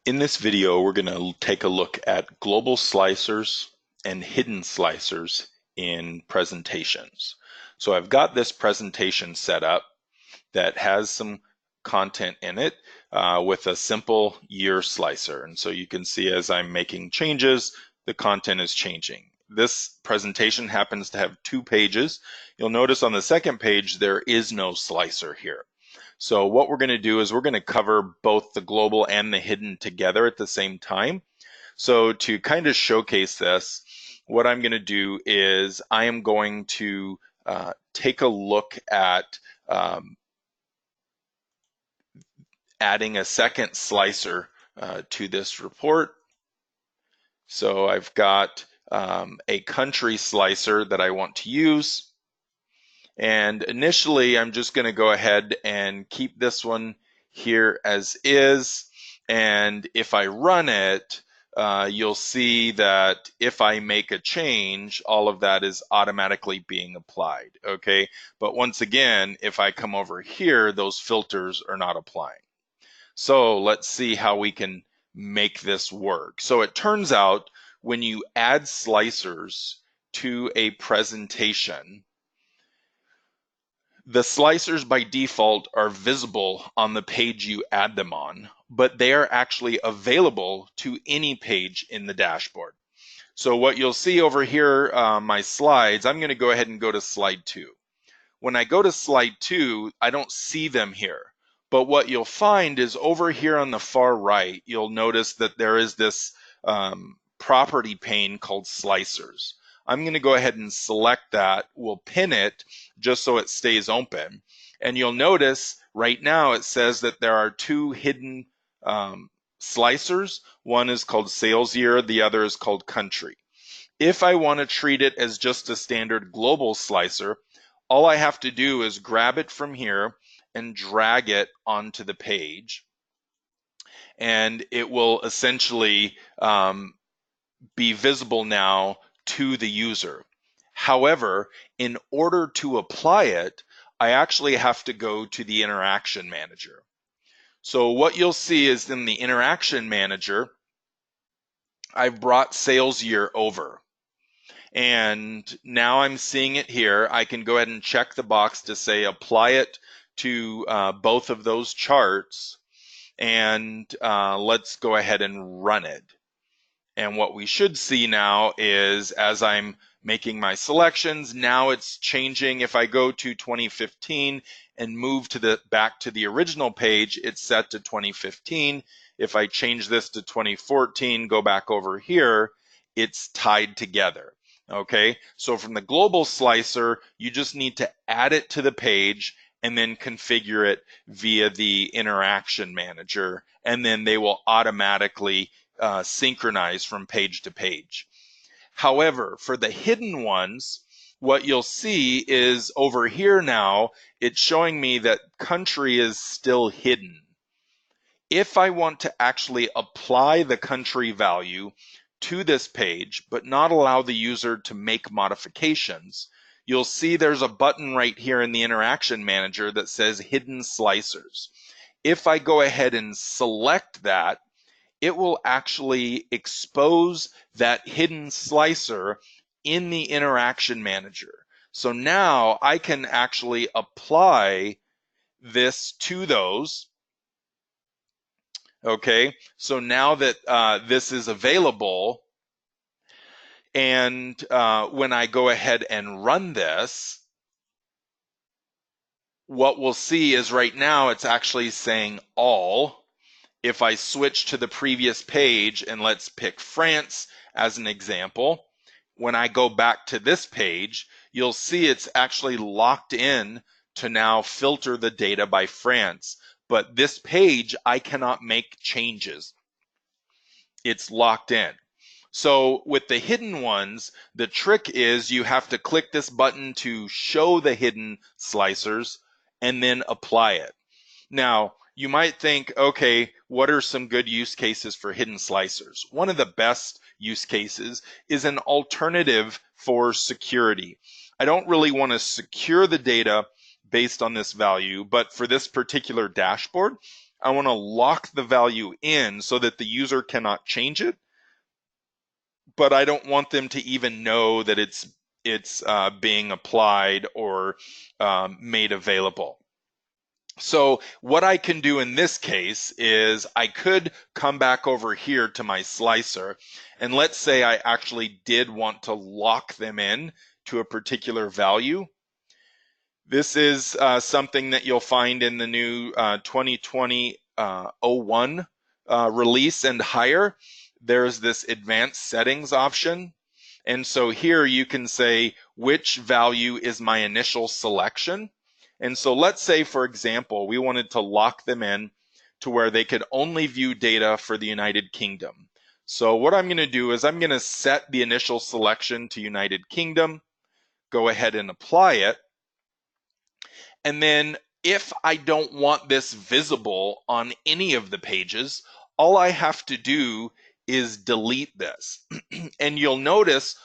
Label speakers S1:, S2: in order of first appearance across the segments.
S1: In this video, we're going to take a look at global slicers and hidden slicers in presentations. So I've got this presentation set up that has some content in it with a simple year slicer. And so you can see as I'm making changes, the content is changing. This presentation happens to have 2 pages. You'll notice on the second page, there is no slicer here. So what we're going to do is we're going to cover both the global and the hidden together at the same time. So to kind of showcase this, what I'm going to do is I am going to take a look at adding a second slicer to this report. So I've got a country slicer that I want to use. And initially, I'm just going to go ahead and keep this one here as is. And if I run it, you'll see that if I make a change, all of that is automatically being applied, okay? But once again, if I come over here, those filters are not applying. So let's see how we can make this work. So it turns out when you add slicers to a presentation, the slicers by default are visible on the page you add them on, but they are actually available to any page in the dashboard. So what you'll see over here, my slides, I'm going to go ahead and go to slide 2. When I go to slide 2, I don't see them here. But what you'll find is over here on the far right, you'll notice that there is this property pane called slicers. I'm going to go ahead and select that. We'll pin it just so it stays open. And you'll notice right now it says that there are 2 hidden slicers. One is called sales year, the other is called country. If I want to treat it as just a standard global slicer, all I have to do is grab it from here and drag it onto the page. And it will essentially be visible now to the user. However, in order to apply it, I actually have to go to the interaction manager. So what you'll see is in the interaction manager, I've brought sales year over. And now I'm seeing it here. I can go ahead and check the box to say apply it to both of those charts. And let's go ahead and run it. And what we should see now is as I'm making my selections, now it's changing. If I go to 2015 and move to back to the original page, it's set to 2015. If I change this to 2014, go back over here, it's tied together. Okay, so from the global slicer, you just need to add it to the page and then configure it via the interaction manager, and then they will automatically synchronize from page to page. However, for the hidden ones, what you'll see is over here now, it's showing me that country is still hidden. If I want to actually apply the country value to this page, but not allow the user to make modifications, you'll see there's a button right here in the interaction manager that says hidden slicers. If I go ahead and select that, it will actually expose that hidden slicer in the interaction manager. So now I can actually apply this to those. Okay, so now that this is available, and when I go ahead and run this, what we'll see is right now it's actually saying all. If I switch to the previous page and let's pick France as an example, when I go back to this page, you'll see it's actually locked in to now filter the data by France. But this page, I cannot make changes. It's locked in. So with the hidden ones, the trick is you have to click this button to show the hidden slicers and then apply it. Now, you might think, okay, what are some good use cases for hidden slicers? One of the best use cases is an alternative for security. I don't really want to secure the data based on this value, but for this particular dashboard, I want to lock the value in so that the user cannot change it, but I don't want them to even know that it's being applied or made available. So what I can do in this case is I could come back over here to my slicer, and let's say I actually did want to lock them in to a particular value. This is something that you'll find in the new 2020 01 release and higher. There's this advanced settings option. And so here you can say which value is my initial selection. And so let's say, for example, we wanted to lock them in to where they could only view data for the United Kingdom. So what I'm going to do is I'm going to set the initial selection to United Kingdom, go ahead and apply it. And then if I don't want this visible on any of the pages, all I have to do is delete this. And you'll notice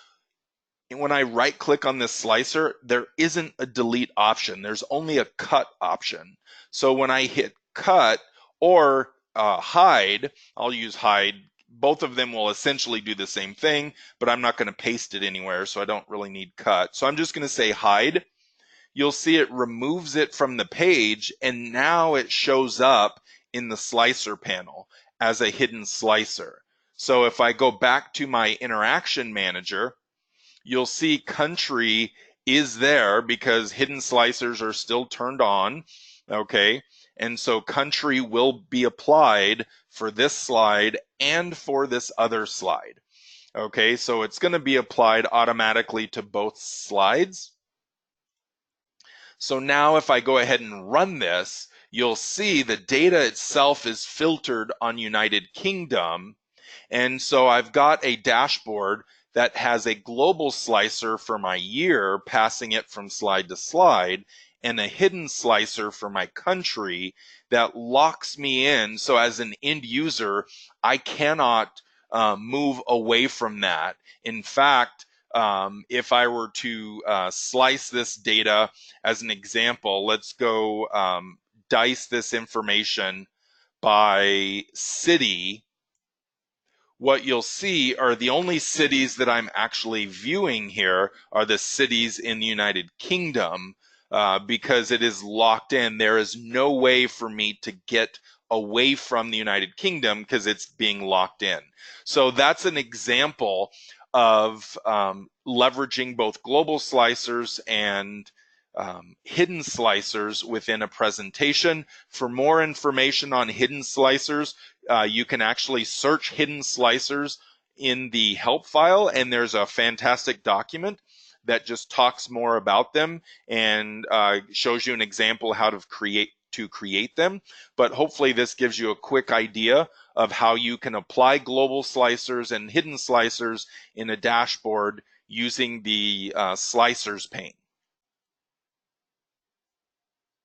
S1: when I right click on this slicer, there isn't a delete option. There's only a cut option. So when I hit cut or hide, I'll use hide. Both of them will essentially do the same thing, but I'm not going to paste it anywhere, so I don't really need cut. So I'm just going to say hide. You'll see it removes it from the page, and now it shows up in the slicer panel as a hidden slicer. So if I go back to my interaction manager, you'll see country is there because hidden slicers are still turned on, okay? And so country will be applied for this slide and for this other slide, okay? So it's going to be applied automatically to both slides. So now if I go ahead and run this, you'll see the data itself is filtered on United Kingdom. And so I've got a dashboard that has a global slicer for my year, passing it from slide to slide, and a hidden slicer for my country that locks me in. So as an end user, I cannot move away from that. In fact, if I were to slice this data as an example, let's go dice this information by city. What you'll see are the only cities that I'm actually viewing here are the cities in the United Kingdom because it is locked in. There is no way for me to get away from the United Kingdom because it's being locked in. So that's an example of leveraging both global slicers and hidden slicers within a presentation. For more information on hidden slicers, you can actually search hidden slicers in the help file, and there's a fantastic document that just talks more about them and shows you an example how to create them. But hopefully this gives you a quick idea of how you can apply global slicers and hidden slicers in a dashboard using the slicers pane.